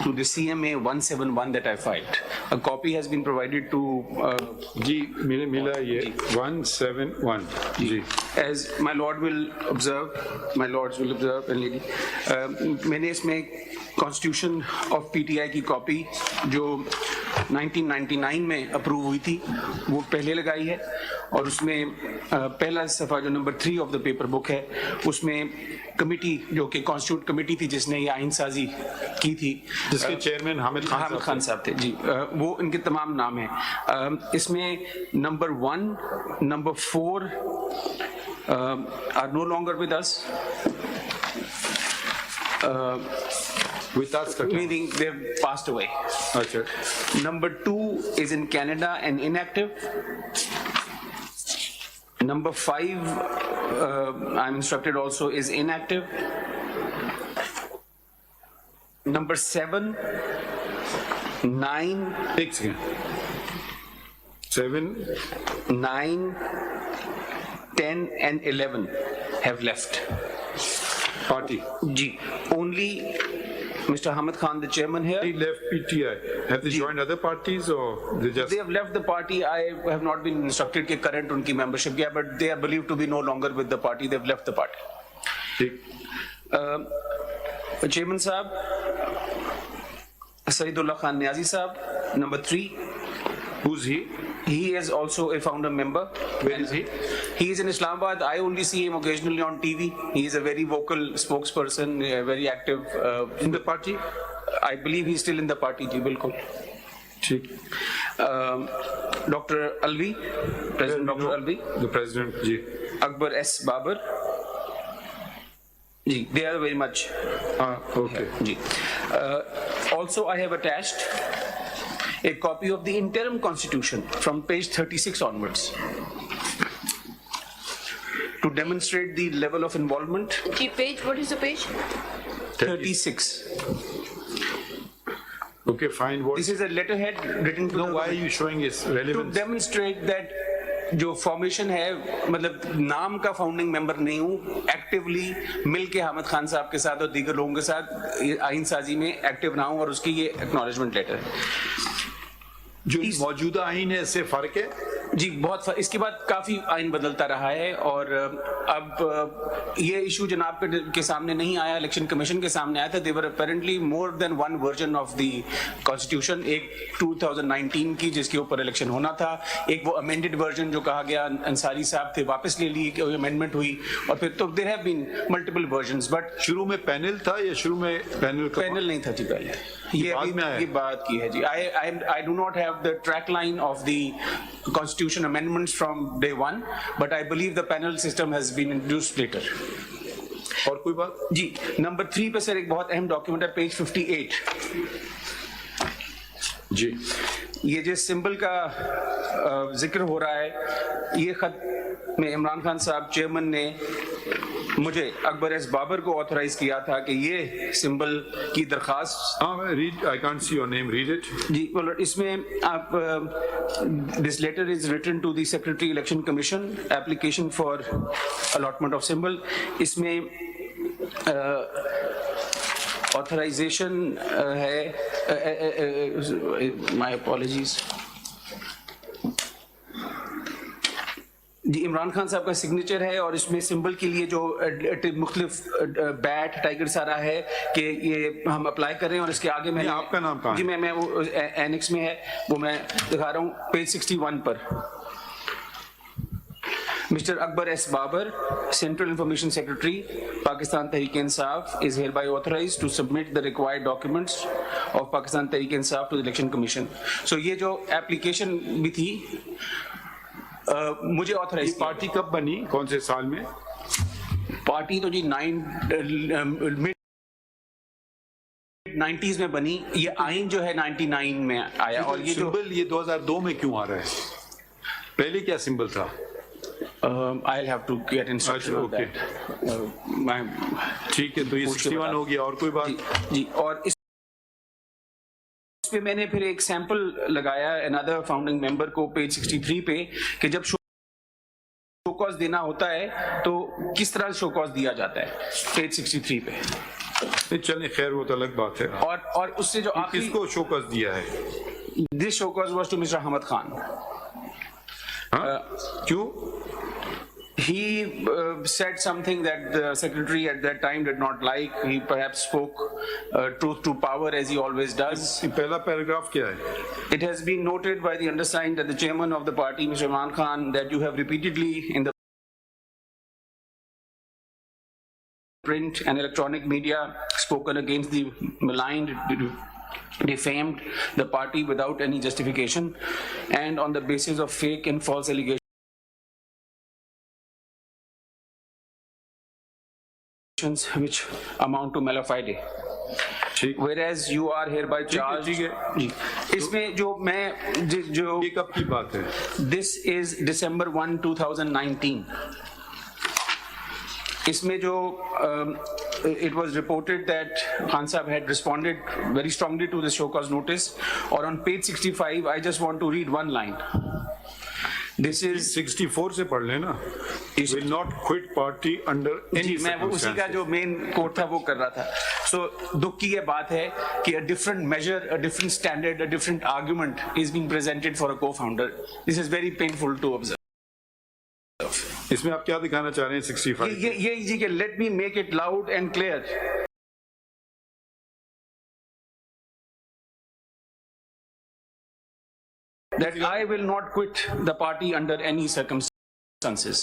to the CMA 171 that I filed. A copy has been provided to जी मिला ये 171 जी. As my lords will observe, and lady, मैंने इसमें constitution of PTI की copy जो 1999 में approve हुई थी वो पहले लगाई है, और उसमें पहला सफ़ा जो number 3 of the paper book है उसमें कमिटी जो कि कॉन्स्टिट्यूट कमिटी थी जिसने ये आइन साजी की थी, जिसके चेयरमैन हामिद खान साहब थे जी, वो इनके तमाम नाम हैं. इसमें number 1, number 4 are no longer with us. With us, meaning they've passed away. अच्छा. Number 2 is in Canada and inactive. Number 5, I'm instructed also, is inactive. Number 7, 9, 7, 9, 10 and 11 have left. Party. Ji, only Mr. Hamid Khan, the chairman here. He left PTI. Have they joined other parties or they just? They have left the party. I have not been instructed कि current उनकी membership क्या, but they are believed to be no longer with the party. They have left the party. ठीक. Chairman साहब, Saidullah Khan Niazi साहब, number 3. Who's he? He is also a founder member. Where is he? He is in Islamabad. I only see him occasionally on TV. He is a very vocal spokesperson, very active In the party? I believe he's still in the party. Ji, bilkul. ठीक. Dr. Alvi, President Dr. Alvi. The president, जी. Akbar S. Babar. Ji, they are very much. Okay. Ji. Also, I have attached a copy of the interim constitution from page 36 onwards to demonstrate the level of involvement. Page, what is the page? 36. Okay, fine. What? This is a letterhead written to No, the why are you showing his to relevance? demonstrate that जो formation है, मतलब नाम का founding member नहीं हूँ, actively मिल के हामिद खान साहब के साथ और दीगर लोगों के साथ आइन साजी में एक्टिव रहा हूँ, और उसकी ये एक्नॉलेजमेंट लेटर है. जो मौजूदा आइन है इससे फर्क है जी, बहुत इसके बाद काफी आइन बदलता रहा है, और अब ये इशू जनाब के सामने नहीं आया, इलेक्शन कमीशन के सामने आया था. There were apparently more than one version of the constitution. एक 2019 की जिसके ऊपर इलेक्शन होना था, एक वो अमेंडेड वर्जन जो कहा गया अंसारी साहब थे वापस ले ली, अमेंडमेंट हुई, और फिर तो there have been multiple versions. But शुरू में पैनल था या शुरू में पैनल नहीं था जी पहले, ये बात की है जी. I do not have the track line of the Constitution amendments from day one, but I believe the panel system has been introduced later. और कोई बात जी, नंबर 3 पे सर एक बहुत अहम डॉक्यूमेंट है, पेज 58 जी. ये जिस सिंबल का जिक्र हो रहा है, ये खत में इमरान खान साहब चेयरमैन ने मुझे अकबर एस बाबर को ऑथराइज किया था कि ये सिंबल की दरखास्त. Read, I can't see your name, read it जी. इसमें आप this letter is written to the secretary election commission, application for allotment of symbol. इसमें ऑथराइजेशन है, माय अपॉलॉजीज जी, इमरान खान साहब का सिग्नेचर है, और इसमें सिंबल के लिए जो मुख्तलिफ बैट टाइगर सारा है कि ये हम अप्लाई कर रहे हैं, और इसके आगे मैं आपका नाम कहाँ जी है? मैं वो एनेक्स में है, वो मैं दिखा रहा हूँ पेज 61 पर. Mr. Akbar S. Babar, Central Information Secretary, Pakistan Tehreek-e-Insaf, is hereby authorized to submit the required documents of Pakistan Tehreek-e-Insaf to the Election Commission. So ये जो application भी थी, मुझे ऑथराइज. पार्टी कब बनी, कौन से साल में? पार्टी तो जी 90s में बनी. ये आइन जो है 99 में आया, और ये जो सिंबल ये 2002 में क्यों आ रहा है? पहले क्या सिंबल था? I'll have to get instruction on that. ठीक है, तो ये 61 हो गया. और कोई बात जी. और इस पे मैंने फिर एक सैंपल लगाया अनदर फाउंडिंग मेंबर को पेज 63 पे कि जब शो कॉज देना होता है तो किस तरह शो कॉज दिया जाता है, पेज 63 पे. नहीं चलें, खैर वो तो अलग बात है। और उससे जो आखिरी किसको शोकस दिया है? This show cause was to mister Ahmad Khan. क्यों? He said something that the secretary at that time did not like. He perhaps spoke truth to power as he always does. पहला पैराग्राफ क्या है? It has been noted by the undersigned that the chairman of the party, Mr. Imran Khan, that you have repeatedly in the print and electronic media spoken against the maligned, defamed the party without any justification and on the basis of fake and false allegations which amount to mala fide. Whereas you are hereby charged. जी, इसमें जो मैं जो ये कब की बात है? This is December 1, 2019. इसमें जो it was reported that Khan Sahab had responded very strongly to the show cause notice, और on page 65 I just want to read one line. This is 64 से पढ़ लेना। Will not quit party under any मैं वो उसी का जो main coat था वो कर रहा था। So दुख की ये बात है कि a different measure, a different standard, a different argument is being presented for a co-founder. This is very painful to observe. इसमें आप क्या दिखाना चाह रहे हैं 65? ये जी के let me make it loud and clear. That I will not quit the party under any circumstances.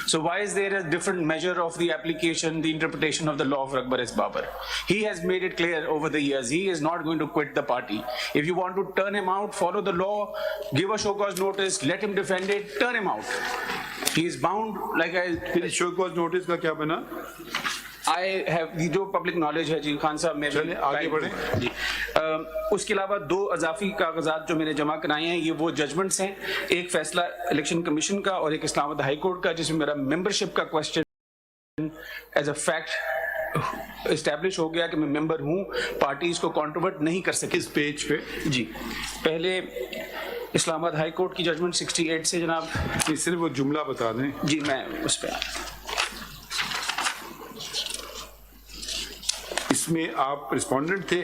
So why is there a different measure of the application, the interpretation of the law of Akbar as Babar? He has made it clear over the years, he is not going to quit the party. If you want to turn him out, follow the law, give a show cause notice, let him defend it, turn him out. He is bound, like I... show cause notice का क्या बना? I have जो public knowledge है जी खान साहब, मैं आगे बढ़े जी। उसके अलावा 2 अजाफी कागजात जो मैंने जमा कराए हैं, ये वो जजमेंट्स हैं, एक फैसला इलेक्शन कमीशन का और एक इस्लामाबाद हाई कोर्ट का, जिसमें मेरा मेंबरशिप का question as a fact establish हो गया कि मैं मेंबर हूं, पार्टी इसको कॉन्ट्रोवर्ट नहीं कर सकी। इस पेज पे जी पहले इस्लामाबाद हाई कोर्ट की जजमेंट 68 से जनाब, सिर्फ वो जुमला बता दें जी, मैं उस पर इसमें आप रिस्पोंडेंट थे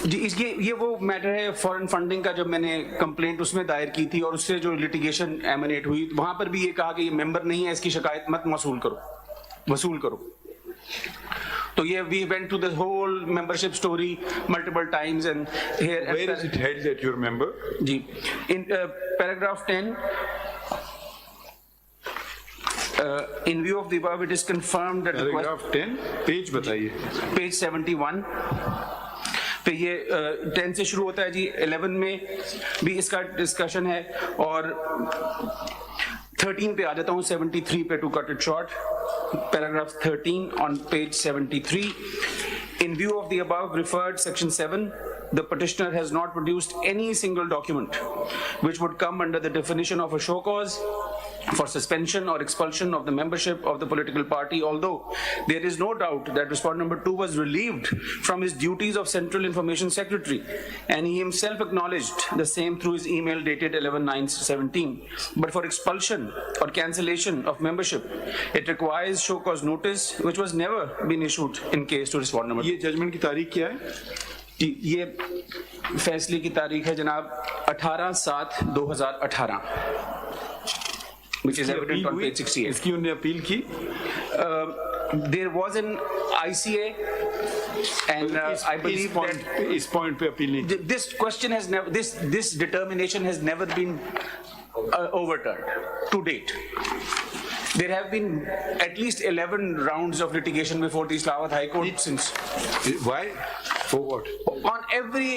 जी। इसके ये वो मैटर है फॉरेन फंडिंग का, जब मैंने कंप्लेंट उसमें दायर की थी और उससे जो लिटिगेशन एमिनेट हुई, वहां पर भी ये कहा कि ये मेंबर नहीं है, इसकी शिकायत मत वसूल करो। तो ये we went to the whole membership story multiple times and here where is it held that you remember? जी in paragraph 10 in view of the above it is confirmed that paragraph 10 page बताइए। page 71 पे ये 10 से शुरू होता है जी, 11 में भी इसका डिस्कशन है और 13 पे आ जाता हूँ, 73 पे, to cut it short, paragraph 13 on page 73. In view of the above referred section 7, the petitioner has not produced any single document which would come under the definition of a show cause for suspension or expulsion of the membership of the political party, although there is no doubt that respondent number 2 was relieved from his duties of Central Information Secretary, and he himself acknowledged the same through his email dated 11/9/17. But for expulsion or cancellation of membership, it requires show cause notice, which was never been issued in case to respondent number 2. ये judgement की तारीख क्या है? ये फैसले की तारीख है जनाब 18/7/2018, which is evident on page 68. इसकी उन्होंने अपील की? There was an ICA and I believe that इस पॉइंट पे अपील नहीं। this question has never, this determination has never been overturned to date. There have been at least 11 rounds of litigation before the Islamabad High Court since. Why? For what? On every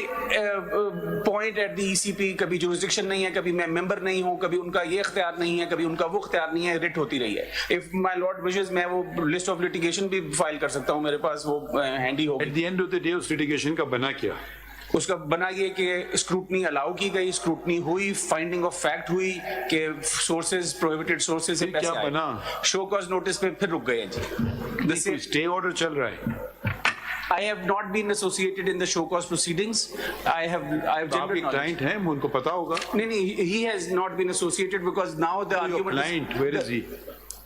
point at the ECP, कभी jurisdiction नहीं है, कभी मैं member नहीं हूँ, कभी उनका ये इख्तियार नहीं है, कभी उनका वो इख्तियार नहीं है, रिट होती रही है। If my lord wishes, मैं वो list of litigation भी फाइल कर सकता हूँ, मेरे पास वो handy होगी। At the end of the day, उस litigation का बना क्या? उसका बना ये कि स्क्रूटनी अलाउ की गई, स्क्रूटनी हुई, फाइंडिंग ऑफ फैक्ट हुई कि सोर्सेज, प्रोहिबिटेड सोर्सेज से पैसे क्या बना? शो कॉज नोटिस पे फिर रुक गए जी। स्टे ऑर्डर चल रहा है। I have not been associated in the show cause proceedings. I have general knowledge. Client है, उनको पता होगा। नहीं, he has not been associated because now the argument. Client, where is he?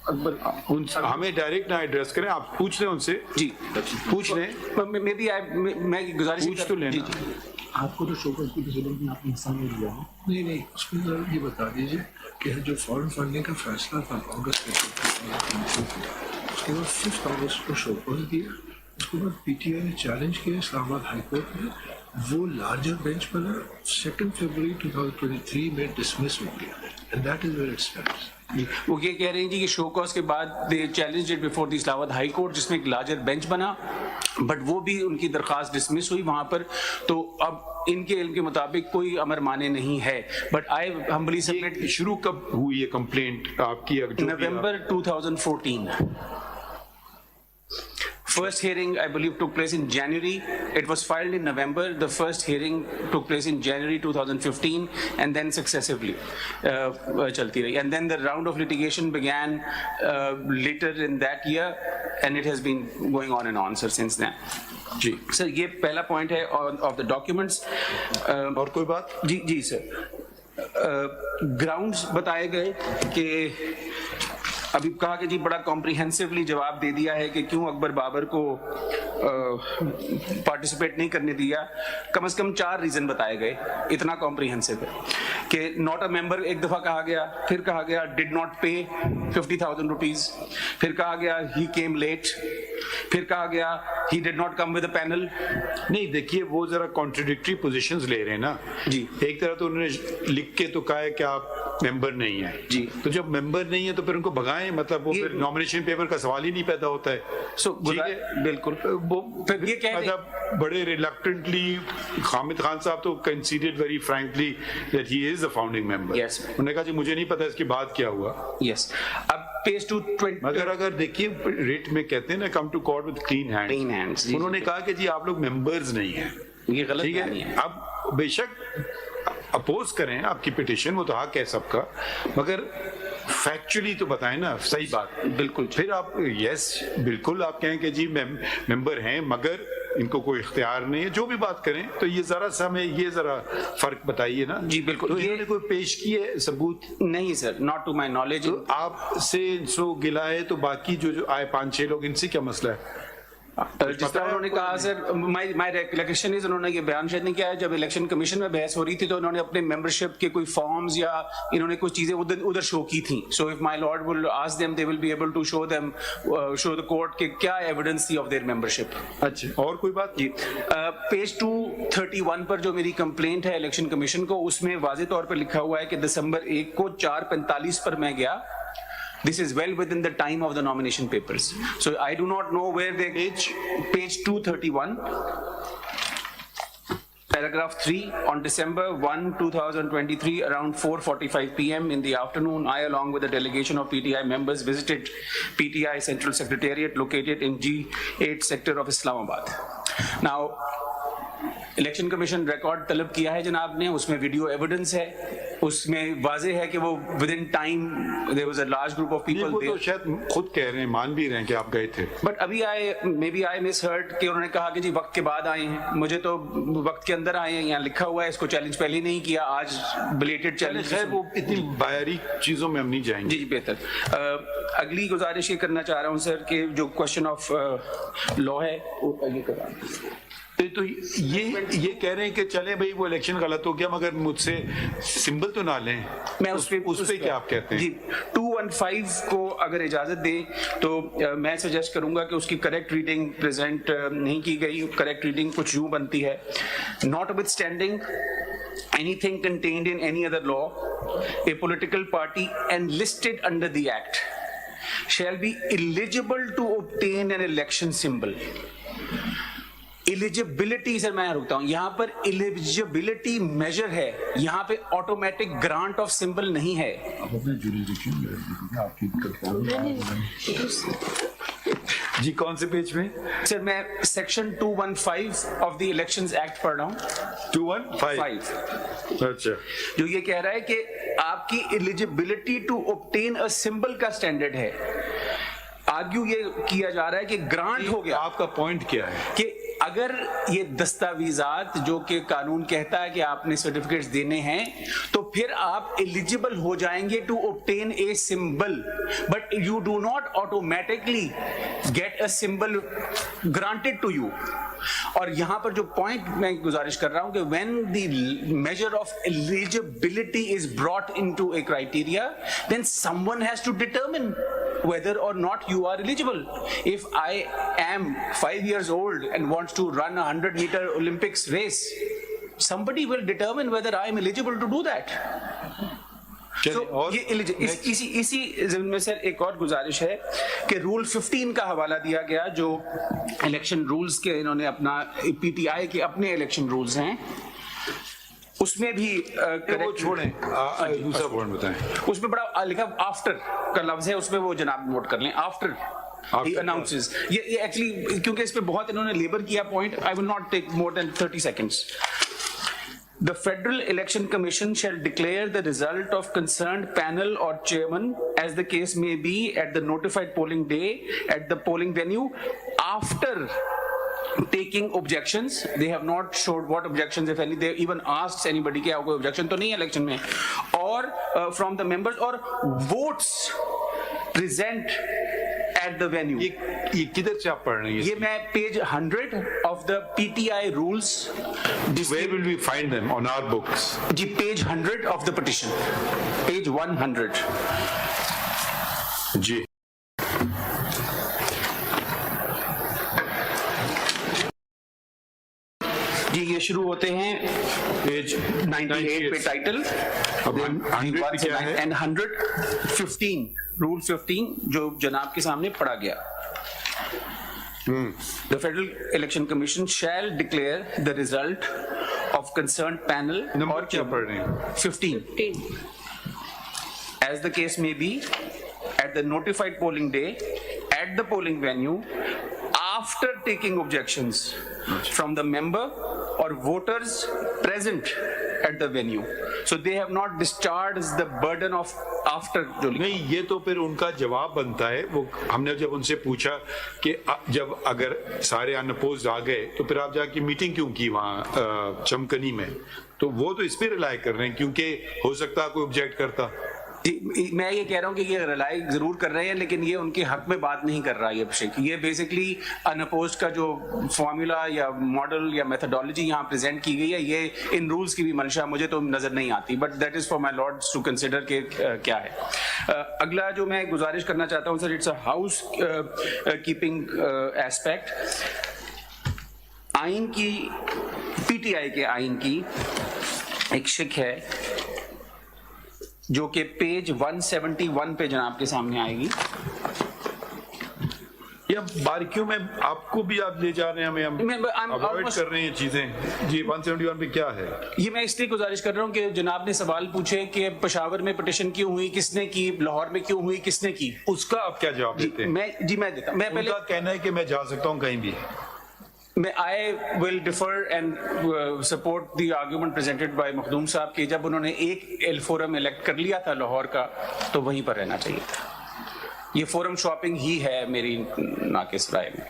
हमें डायरेक्ट ना एड्रेस करें, आप पूछ लें उनसे। जी पूछ लें, मे बी मैं गुजारिश पूछ तो लेना। आपको तो शोकत की प्रेसिडेंट ने आपने हिस्सा नहीं लिया है। नहीं, उसमें जरा ये बता दीजिए कि जो फॉरेन फंडिंग का फैसला था अगस्त में, उसके बाद 5 अगस्त को शोकत दिया, उसके बाद पीटीआई ने चैलेंज किया इस्लामाबाद हाईकोर्ट में, वो लार्जर बेंच बना, 2 फरवरी 2023 में डिसमिस हो गया, and that is where it stands. वो ये कह रहे हैं जी कि शो कॉज के बाद they challenged it before the Islamabad high court, जिसमें एक लार्जर बेंच बना, बट वो भी उनकी दरखास्त डिसमिस हुई वहां पर। तो अब इनके इल्म के मुताबिक कोई अमर माने नहीं है। But I humbly submit. शुरू कब हुई ये कंप्लेंट आपकी? November 2014. First hearing, I believe, took place in January. It was filed in November. The first hearing took place in January 2015, and then successively chalti rahi. And then the round of litigation began later in that year, and it has been going on and on, sir, since then. जी sir, ये पहला point है of the documents. और कोई बात? जी sir, grounds बताए गए कि अभी कहा कि जी बड़ा कॉम्प्रिहेंसिवली जवाब दे दिया है कि क्यों अकबर बाबर को पार्टिसिपेट नहीं करने दिया। कम से कम 4 रीजन बताए गए, इतना कॉम्प्रिहेंसिव है कि नॉट अ मेंबर एक दफा कहा गया, फिर कहा गया डिड नॉट पे 50,000 रुपीज, फिर कहा गया ही केम लेट, फिर कहा गया he did not come with a panel. नहीं, देखिए वो जरा कॉन्ट्रडिक्टरी पोजीशंस ले रहे हैं ना जी। एक तरह तो उन्होंने लिख के तो कहा है कि आप मेंबर नहीं है जी, तो जब मेंबर नहीं है तो फिर उनको भगाएं, मतलब वो फिर नॉमिनेशन पेपर का सवाल ही नहीं पैदा होता है। बिल्कुल वो फिर ये कह मतलब बड़े रिलक्टेंटली हामिद खान साहब तो considered very frankly that he is the founding member. Yes. उन्होंने कहा जी मुझे नहीं पता इसके बाद क्या हुआ। यस। अब पेज 220 अगर देखिए रेट में कहते हैं ना come to court with clean hands, उन्होंने कहा कि जी आप लोग मेंबर्स नहीं हैं, ये गलत ठीक नहीं है। है। अब बेशक अपोज करें आपकी पिटिशन, वो तो हक है सबका, मगर फैक्चुअली तो बताएं ना सही बात। बिल्कुल। फिर आप यस बिल्कुल आप कहें कि जी मेंबर हैं मगर इनको कोई इख्तियार नहीं है, जो भी बात करें, तो ये जरा सा हमें ये जरा फर्क बताइए ना। जी बिल्कुल। तो इन्होंने कोई पेश किए सबूत? नहीं sir, not to my knowledge. तो आपसे इनसे गिला है तो बाकी जो आए 5-6 लोग, इनसे क्या मसला है? जिस तरह उन्होंने कहा सर, माय रिकलेक्शन इज उन्होंने ये बयान शायद नहीं किया है, जब इलेक्शन कमीशन में बहस हो रही थी तो उन्होंने अपने मेंबरशिप के कोई फॉर्म्स या इन्होंने कुछ चीजें उधर शो की थी। So if my lord will ask them, they will be able to show the court कि क्या एविडेंस थी ऑफ देयर मेंबरशिप। अच्छा, और कोई बात? जी, पेज 231 पर जो मेरी कंप्लेंट है इलेक्शन कमीशन को, उसमें वाज़ेह तौर पर लिखा हुआ है कि दिसंबर 1 को 4:45 पर मैं गया। This is well within the time of the nomination papers. So I do not know where they page 231, paragraph 3, on December 1, 2023, around 4:45 p.m. in the afternoon, I along with a delegation of PTI members visited PTI Central Secretariat located in G8 sector of Islamabad. Now, election commission record तलब किया है जनाब ने, उसमें video evidence है, उसमें वाज़ेह है कि वो within time there was a large group of people there. तो शायद खुद कह रहे हैं, मान भी रहे हैं कि आप गए थे, बट अभी मे बी आई मिसहर्ड कि उन्होंने कहा कि जी वक्त के बाद आए हैं। मुझे तो वक्त के अंदर आए हैं, यहाँ लिखा हुआ है, इसको चैलेंज पहले नहीं किया, आज बिलेटेड चैलेंज है। वो इतनी बारीक चीजों में हम नहीं जाएंगे। जी बेहतर। अगली गुजारिश ये करना चाह रहा हूँ सर कि जो क्वेश्चन ऑफ लॉ है वो आगे करा। तो ये कह रहे हैं कि चले भाई वो इलेक्शन गलत हो गया मगर मुझसे सिंबल तो ना लें। मैं उस पे क्या आप कहते हैं? जी, 215 को अगर इजाजत दे तो मैं सजेस्ट करूंगा कि उसकी करेक्ट रीडिंग प्रेजेंट नहीं की गई। करेक्ट रीडिंग कुछ यूं बनती है, notwithstanding anything contained in any other law, a political party enlisted under the act shall be eligible to obtain an election symbol. Eligibility sir मैं रुकता हूं, यहां पर एलिजिबिलिटी मेजर है, यहां पे ऑटोमेटिक ग्रांट ऑफ सिंबल नहीं है। अब अपने जुरिडिक्शन में आपकी जी कौन से पेज में? सर मैं section 215 of the elections act पढ़ रहा हूं। 215। अच्छा, जो ये कह रहा है कि आपकी eligibility to obtain a symbol का स्टैंडर्ड है। आर्ग्यू ये किया जा रहा है कि ग्रांट हो गया। आपका पॉइंट क्या है? कि अगर ये दस्तावेजात जो कि कानून कहता है कि आपने सर्टिफिकेट्स देने हैं, तो फिर आप एलिजिबल हो जाएंगे to obtain a symbol, but you do not automatically get a symbol granted to you. और यहां पर जो पॉइंट मैं गुजारिश कर रहा हूं कि when the measure of eligibility is brought into a criteria, then someone has to determine whether or not you are eligible. If I am 5 years old and wants to run a 100-meter Olympics race, somebody will determine whether I am eligible to do that. So, इसी ज़मीन में sir एक और गुजारिश है कि rule 15 का हवाला दिया गया, जो इलेक्शन रूल्स के इन्होंने अपना पीटीआई के अपने इलेक्शन रूल्स हैं, उसमें भी वो छोड़ें, दूसरा पॉइंट बताएं। उसमें बड़ा लिखा आफ्टर का लफ्ज है, उसमें वो जनाब नोट कर लें, आफ्टर he announces। ये एक्चुअली क्योंकि इस पे बहुत इन्होंने लेबर किया point, I will not take more than 30 seconds। The Federal Election Commission shall declare the result of concerned panel or chairman, as the case may be, at the notified polling day at the polling venue after taking objections. They have not showed what objections, if any. They even asked anybody कि कोई objection तो नहीं है election में, or from the members, or votes present at the venue. ये किधर से आप पढ़ रहे हैं? ये मैं page 100 of the PTI rules. Where will we find them on our books? जी page 100 of the petition, page 100 जी। जी ये शुरू होते हैं पेज 98 पे टाइटल, 100 पे क्या है? एंड 115 रूल 15 जो जनाब के सामने पढ़ा गया। The Federal Election Commission shall declare the result of concerned panel number or क्या पढ़ रहे हैं? 15 as the case may be at the notified polling day at the polling venue after taking objections from the member or voters present at the venue. So they have not discharged the burden of after जो नहीं, ये तो फिर उनका जवाब बनता है। वो हमने जब उनसे पूछा कि जब अगर सारे अनअपोज्ड आ गए तो फिर आप जाके मीटिंग क्यों की वहाँ चमकनी में, तो वो तो इस पे रिलाई कर रहे हैं क्योंकि हो सकता है कोई ऑब्जेक्ट करता। मैं ये कह रहा हूँ कि ये रिलाई जरूर कर रहे हैं, लेकिन ये उनके हक में बात नहीं कर रहा है। ये अभिषेक, ये बेसिकली अनअपोज्ड का जो फॉर्मूला या मॉडल या मेथोडोलॉजी यहाँ प्रेजेंट की गई है, ये इन रूल्स की भी मंशा मुझे तो नजर नहीं आती, but that is for my lords to consider के क्या है। अगला जो मैं गुजारिश करना चाहता हूँ sir, it's a house keeping aspect. आइन की, पीटीआई के आइन की एक शिक है जो कि पेज 171 पे जनाब के सामने आएगी। या बारीकियों में आपको भी आप ले जा रहे हैं, हमें अवॉइड कर रहे हैं चीजें। जी 171 पे क्या है? ये मैं इसलिए गुजारिश कर रहा हूँ कि जनाब ने सवाल पूछे कि पेशावर में पिटीशन क्यों हुई, किसने की, लाहौर में क्यों हुई, किसने की, उसका आप क्या जवाब देते हैं? मैं देता हूँ। मैं पहले कहना है कि मैं जा सकता हूँ कहीं भी। I will defer and support the argument presented by Makhdoom साहब कि जब उन्होंने एक एल फोरम इलेक्ट कर लिया था लाहौर का, तो वहीं पर रहना चाहिए था। ये फोरम शॉपिंग ही है मेरी नाकिस राय में,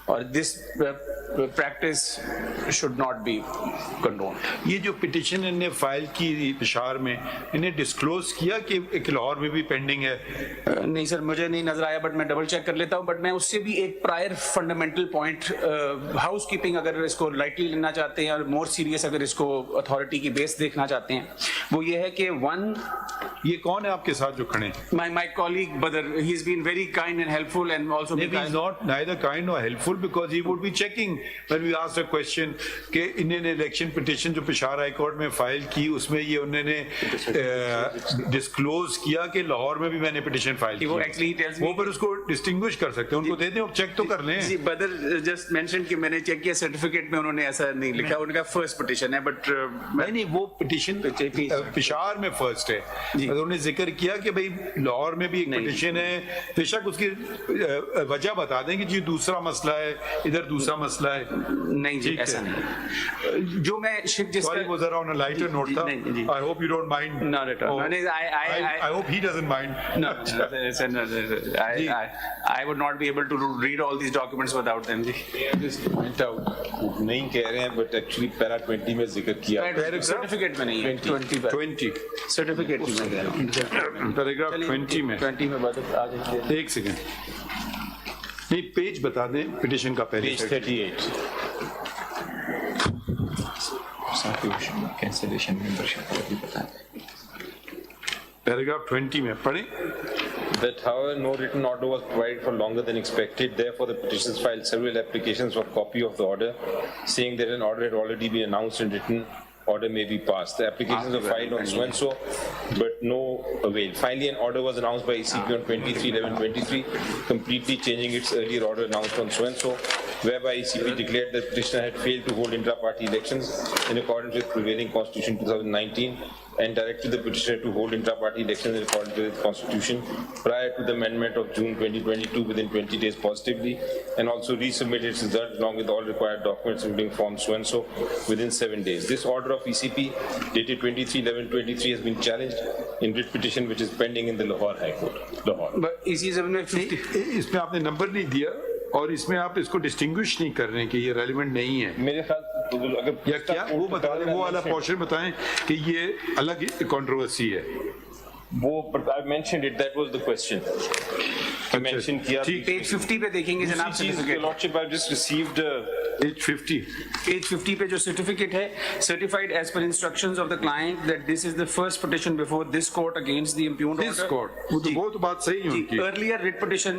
और this practice should not be condoned. ये जो पिटिशन इन्हें फाइल की पेशावर में, इन्हें डिस्क्लोज किया कि एक लाहौर में भी पेंडिंग है? नहीं सर, मुझे नहीं नजर आया, बट मैं डबल चेक कर लेता हूं। बट मैं उससे भी एक prior fundamental point, house keeping अगर इसको लाइटली लेना चाहते हैं और मोर सीरियस अगर इसको अथॉरिटी की बेस देखना चाहते हैं, वो ये है कि ये कौन है आपके साथ जो खड़े? my colleague Babar, he's been very kind and helpful and also he's not neither kind nor helpful because he would be checking when we asked a question कि इन्होंने इलेक्शन पिटीशन जो पेशावर हाई कोर्ट में file की, उसमें ये उन्होंने disclose किया कि लाहौर में भी मैंने पिटीशन फाइल की। वो एक्चुअली टेल्स मी, वो पर उसको डिस्टिंग्विश कर सकते हैं, उनको दे दें, वो चेक तो कर लें। जी बदर जस्ट मेंशन कि मैंने चेक किया, सर्टिफिकेट में उन्होंने ऐसा नहीं लिखा, उनका फर्स्ट पिटीशन है, बट नहीं वो पिटीशन पेशावर में फर्स्ट है। उन्होंने जिक्र किया कि भाई लाहौर में भी एक पिटीशन है, बेशक उसकी वजह बता दें कि जी दूसरा मसला है, इधर दूसरा मसला है। नहीं जी ऐसा नहीं। जो मैं शिक जिसका वो जरा ऑन अ लाइटर नोट था। I hope you don't mind. Not at all. I hope he doesn't mind. I would not be able to read all these documents without them. Just point out. नहीं कह रहे हैं but actually para 20 में जिक्र किया certificate में नहीं है 20 सर्टिफिकेट में कह रहा हूँ पैराग्राफ 20 में 20 में बात आ जाएगी एक सेकेंड नहीं पेज बता दें पिटिशन का पहले पेज 38 कैंसिलेशन मेंबरशिप को भी बता दें पैराग्राफ 20 में पढ़ें that however no written order was provided for longer than expected, therefore the petitioners filed several applications for copy of the order, saying that an order had already been announced and written order may be passed. The applications were filed on so-and-so, but no avail. Finally, an order was announced by ECP on 23/11/23, completely changing its earlier order announced on so-and-so, whereby ECP declared that petitioner had failed to hold intra-party elections in accordance with prevailing Constitution 2019 and directed the petitioner to hold intra-party elections in accordance with the Constitution prior to the amendment of June 2022 within 20 days positively, and also resubmitted its result along with all required documents including form so-and-so within 7 days. This order of ECP dated 23/11/23 has been challenged in writ petition which is pending in the Lahore High Court. Lahore. But इसी ज़मीन में 50 इसमें आपने number नहीं दिया और इसमें आप इसको डिस्टिंग्विश नहीं कर रहे हैं कि ये रेलिवेंट नहीं है मेरे ख्याल अगर या क्या वो बता दें वो वाला पोर्शन बताएं कि ये अलग कंट्रोवर्सी है वो I mentioned it, that was the question. I mentioned किया पेज 50 पे देखेंगे जनाब certificate Lordship, I've just received page 50 पे जो सर्टिफिकेट है certified as per instructions of the client that this is the first petition before this court against the impugned this order. Court वो तो बात सही है उनकी Earlier writ petition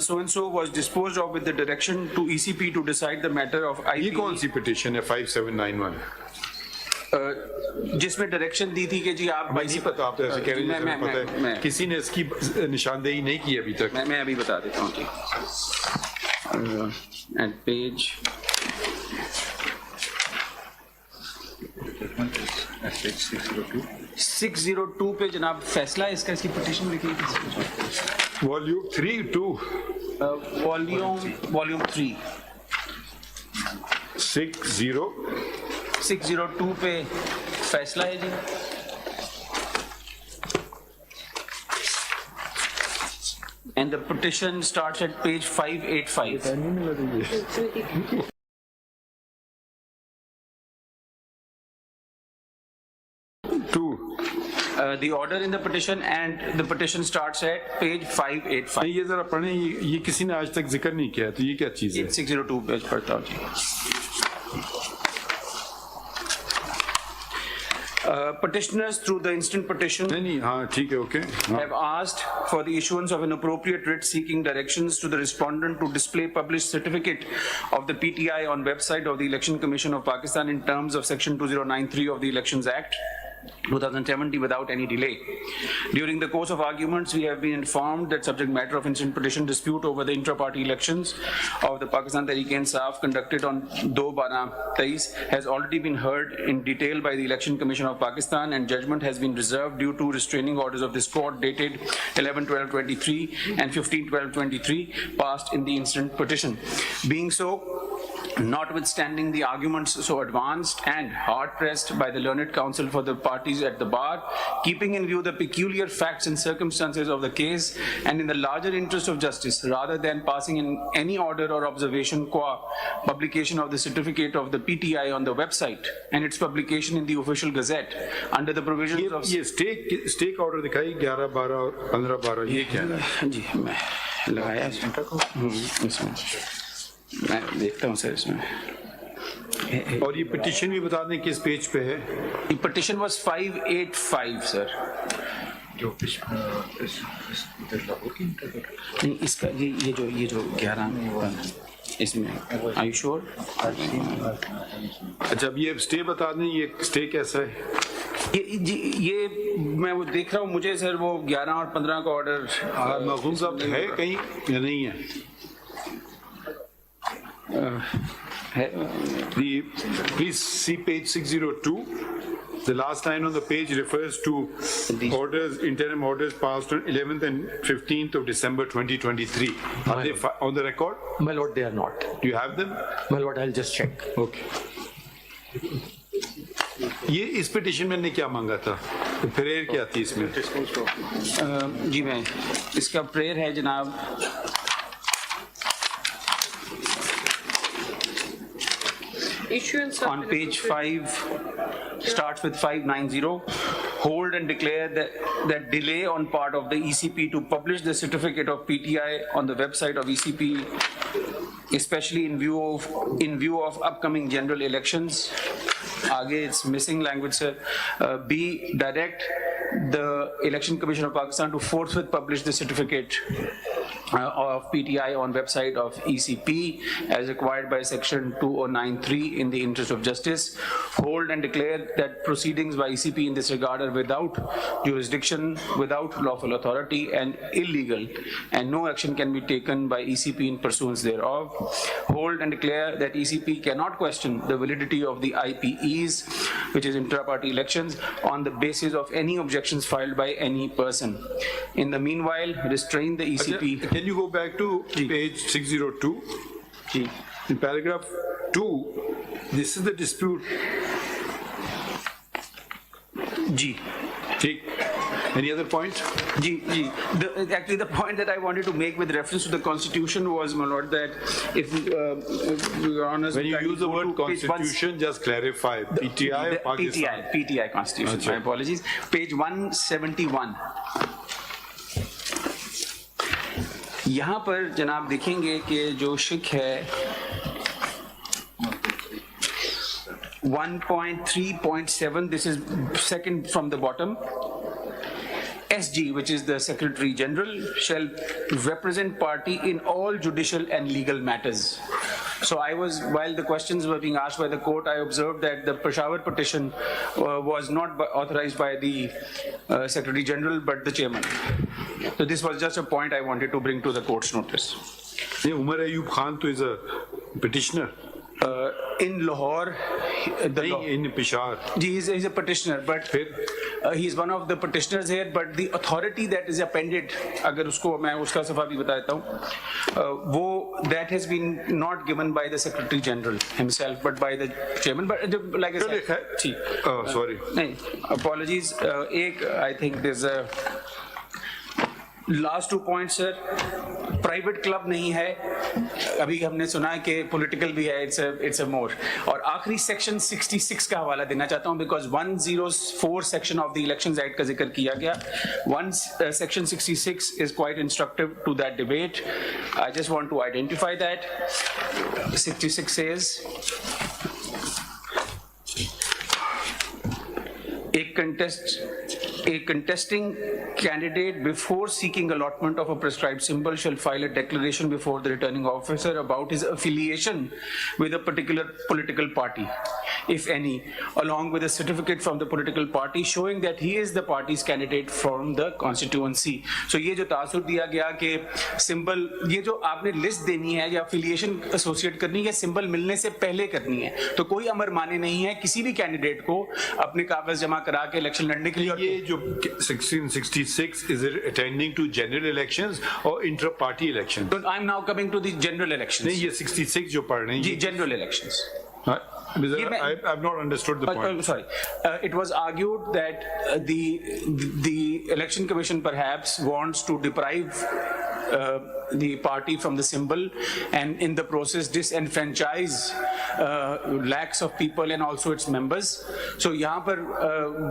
so and so was disposed of with the direction to ECP to decide the matter of ये IP. कौन सी petition है 5791 जिसमें डायरेक्शन दी थी कि जी आप नहीं पता आप तो ऐसे कह रहे हैं जैसे पता है किसी ने इसकी निशानदेही नहीं की अभी तक मैं अभी बता देता हूँ एंड पेज 602 पे जनाब फैसला है इसका इसकी पिटिशन लिखी है वॉल्यूम 3 2 वॉल्यूम 3 602 पे फैसला है जी and the petition starts at page 585 the order in the petition and the petition starts at page 585 ये जरा पढ़ें ये किसी ने आज तक जिक्र नहीं किया तो ये क्या चीज है 602 पेज पढ़ता हूँ जी petitioners through the instant petition नहीं हाँ ठीक है okay have asked for the issuance of an appropriate writ seeking directions to the respondent to display published certificate of the PTI on website of the Election Commission of Pakistan in terms of section 2093 of the Elections Act 2070 without any delay. During the course of arguments, we have been informed that subject matter of instant petition dispute over the intra-party elections of the Pakistan Tehreek-e-Insaf conducted on 2/12/23 has already been heard in detail by the Election Commission of Pakistan, and judgment has been reserved due to restraining orders of this court dated 11/12/23 and 15/12/23 passed in the instant petition. Being so, notwithstanding the arguments so advanced and hard-pressed by the learned counsel for the parties at the bar, keeping in view the peculiar facts and circumstances of the case and in the larger interest of justice, rather than passing in any order or observation qua publication of the certificate of the PTI on the website and its publication in the official gazette under the provisions of... ये stake order दिखाई 11 12 और 15 12 ये क्या है जी मैं लगाया इसमें मैं देखता हूँ सर इसमें और ये पिटिशन भी बता दें किस पेज पे है The petition was 585 सर नहीं इसका ये जो 11 इसमें Are you sure? अच्छा अब ये स्टे बता दें ये स्टे कैसा है ये मैं वो देख रहा हूँ मुझे सर वो 11 और 15 का ऑर्डर मखदूम साहब है कहीं या नहीं है Please see page 602. The last line on the page refers to orders, interim orders passed on 11th and 15th of December 2023. Are they on the record? My lord, they are not. Do you have them? My lord, I'll just check. Okay. ये इस petition में ने क्या मांगा था prayer क्या थी इसमें जी मैं इसका प्रेयर है जनाब issuance of on page 5, starts with 590, hold and declare that delay on part of the ECP to publish the certificate of PTI on the website of ECP, especially in view of upcoming general elections. Aage it's missing language, sir. B, direct the Election Commission of Pakistan to forthwith publish the certificate of PTI on website of ECP as required by section 2093 in the interest of justice. Hold and declare that proceedings by ECP in this regard are without jurisdiction, without lawful authority and illegal, and no action can be taken by ECP in pursuance thereof. Hold and declare that ECP cannot question the validity of the IPEs, which is intra-party elections, on the basis of any objections filed by any person. In the meanwhile, restrain the ECP. Can you go back to page 602? Ji. In paragraph 2, this is the dispute. Ji. Take. Any other point? Actually, the point that I wanted to make with reference to the Constitution was, my lord, that if Your Honour's When you use the word constitution, just clarify. PTI or Pakistan? PTI Constitution. Achha. My apologies. Page 171. यहाँ पर जनाब देखेंगे कि जो शिक है 1.3.7, this is second from the bottom. SG, which is the Secretary General, shall represent party in all judicial and legal matters. So while the questions were being asked by the court, I observed that the Peshawar petition was not authorized by the Secretary General, but the Chairman. So this was just a point I wanted to bring to the court's notice. Umar Ayub Khan is a petitioner. In Lahore, in Peshawar. He's a petitioner, but he's one of the petitioners here. But the authority that is appended, अगर उसको मैं उसका सफा भी बताता हूँ, वो that has been not given by the Secretary General himself, but by the Chairman. But like I said, Oh, sorry. नहीं, apologies. I think there's a last 2 points, sir. Private club नहीं है, अभी हमने सुना है कि पॉलिटिकल भी है, इट्स अ मोर. और आखिरी सेक्शन 66 का हवाला देना चाहता हूं, because 104 section of the elections act का जिक्र किया गया. Section 66 is quite instructive to that debate. I just want to identify that. 66 says a contesting candidate before seeking allotment of a prescribed symbol shall file a declaration before the returning officer about his affiliation with a particular political party, if any, along with a certificate from the political party showing that he is the party's candidate from the constituency. So ये जो तासुर दिया गया कि symbol, ये जो आपने list देनी है या affiliation associate करनी है, symbol मिलने से पहले करनी है, तो कोई अमर माने नहीं है किसी भी कैंडिडेट को अपने कागज जमा करा के इलेक्शन लड़ने के लिए. ये जो 1666 is it attending to general elections or intra-party elections? So I'm now coming to the general elections. नहीं, ये 66 जो पढ़ रहे हैं, जी, general elections. I've not understood the point. Sorry, it was argued that the election commission perhaps wants to deprive the party from the symbol and in the process disenfranchise lakhs of people and also its members. So यहाँ पर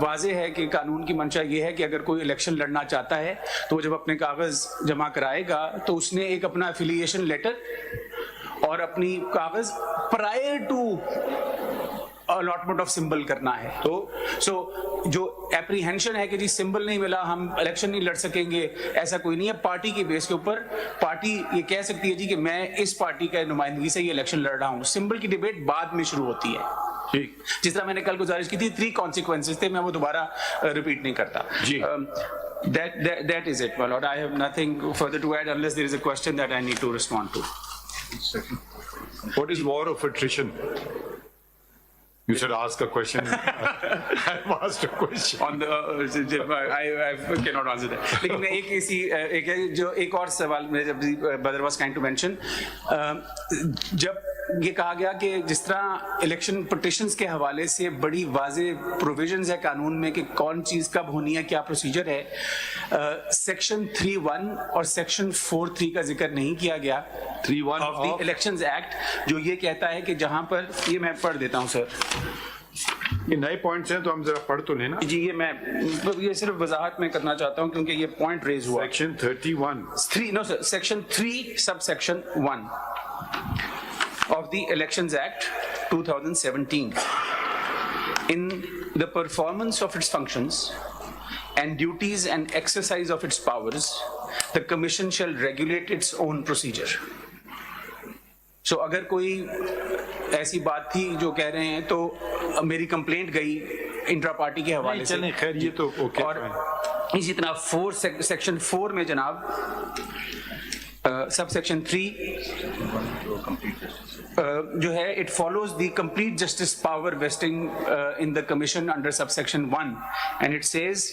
वाज़े है कि कानून की मंशा ये है कि अगर कोई इलेक्शन लड़ना चाहता है तो वो जब अपने कागज जमा कराएगा तो उसने एक अपना एफिलिएशन लेटर और अपनी कागज prior to allotment of symbol करना है. तो जो एप्रीहेंशन है कि जी सिंबल नहीं मिला हम इलेक्शन नहीं लड़ सकेंगे, ऐसा कोई नहीं है. पार्टी के बेस के ऊपर पार्टी ये कह सकती है जी कि मैं इस पार्टी का नुमाइंदगी से ये इलेक्शन लड़ रहा हूँ. सिंबल की डिबेट बाद में शुरू होती है. जिस तरह मैंने कल गुजारिश की थी, 3 consequences थे, मैं वो दोबारा रिपीट नहीं करता. That is it, my lord. I have nothing further to add unless there is a question that I need to respond to. What is war of attrition? You should ask a question. I've asked a question. On the I cannot answer that. लेकिन एक और सवाल में जब Badar was kind to mention, जब ये कहा गया कि जिस तरह इलेक्शन पिटिशंस के हवाले से बड़ी वाज़े प्रोविजंस है कानून में कि कौन चीज़ कब होनी है, क्या प्रोसीजर है, सेक्शन 3(1) और सेक्शन 4(3) का जिक्र नहीं किया गया 3(1) ऑफ द इलेक्शंस एक्ट, जो ये कहता है कि जहां पर, ये मैं पढ़ देता हूं सर, ये नए पॉइंट्स हैं तो हम जरा पढ़ तो लेना। जी ये सिर्फ वजाहत में करना चाहता हूं क्योंकि ये पॉइंट रेज हुआ। Section 31 no sir, section 3 subsection 1 of the Elections Act 2017, in the performance of its functions and duties and exercise of its powers, the Commission shall regulate its own procedure. So अगर कोई ऐसी बात थी जो कह रहे हैं तो मेरी कंप्लेंट गई इंट्रा पार्टी के हवाले से, चलें, खैर ये तो ओके। और इसी तरह सेक्शन 4 में जनाब सबसेक्शन 3 जो है, it follows the complete justice power vesting in the commission under subsection 1 and it says,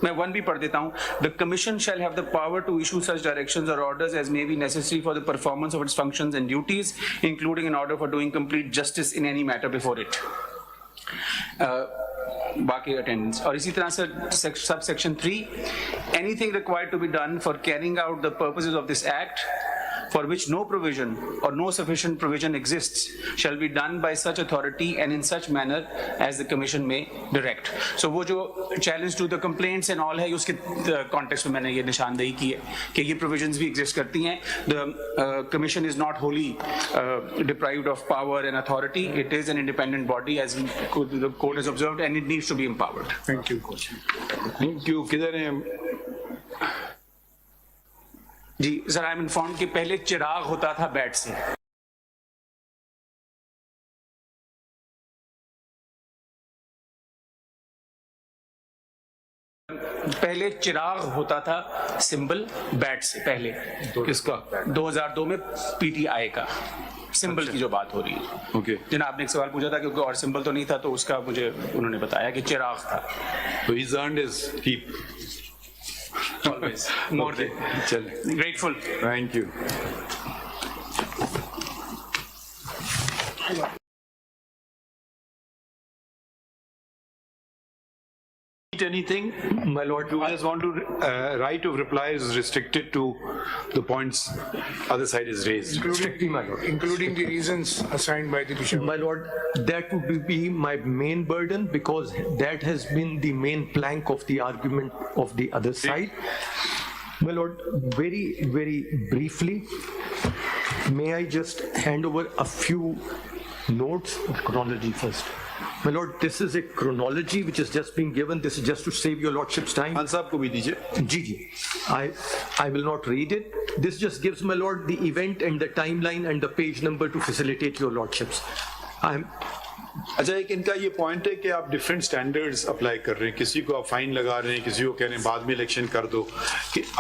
मैं 1 भी पढ़ देता हूं, the commission shall have the power to issue such directions और orders as may be necessary for the performance of its functions and duties including an order for doing complete justice in any matter before it, बाकी attendance. और इसी तरह से sub section 3, anything required to be done for carrying out the purposes of this act for which no provision or no sufficient provision exists shall be done by such authority and in such manner as the commission may direct. So वो जो challenge to the complaints and all है, उसके context में मैंने ये निशानदेही की है कि ये provisions भी exist करती हैं। The commission is not wholly deprived of power and authority. It is an independent body as the court has observed and it needs to be empowered. Thank you. किधर हैं? जी सर, आई एम इन्फॉर्म्ड कि पहले चिराग होता था bat से, पहले चिराग होता था सिंबल बैट से पहले। किसका? 2002 में पीटीआई का सिंबल की जो बात हो रही है। ओके। जिन्हें आपने एक सवाल पूछा था क्योंकि और सिंबल तो नहीं था, तो उसका मुझे उन्होंने बताया कि चिराग था। तो he's earned his keep. Always more than grateful. Thank you. Anything, My lord, you just want to right of reply is restricted to the points other side is raised. strictly, my lord. Including the reasons assigned by the bishop. My lord, that would be my main burden because that has been the main plank of the argument of the other side. My lord, very, very briefly, may I just hand over a few notes of chronology first? My lord, this is a chronology which is just being given. This is just to save your lordship's time. Khan साहब को भी दीजिए। Gigi, I will not read it. This just gives, my lord, the event and the timeline and the page number to facilitate your lordships. अच्छा, एक इनका ये point है कि आप डिफरेंट स्टैंडर्ड्स अप्लाई कर रहे हैं, किसी को आप फाइन लगा रहे हैं, किसी को कह रहे हैं बाद में इलेक्शन कर दो,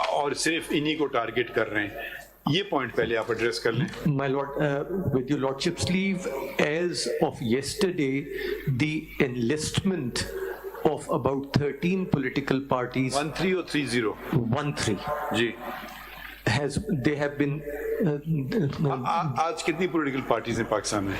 और सिर्फ इन्हीं को टारगेट कर रहे हैं। ये पॉइंट पहले आप एड्रेस कर लें। My lord, with your lordship's leave, as of yesterday, the enlistment of about 13 political parties, 13 or 30? 13, ji. they have been. आज कितनी पॉलिटिकल पार्टीज हैं पाकिस्तान में?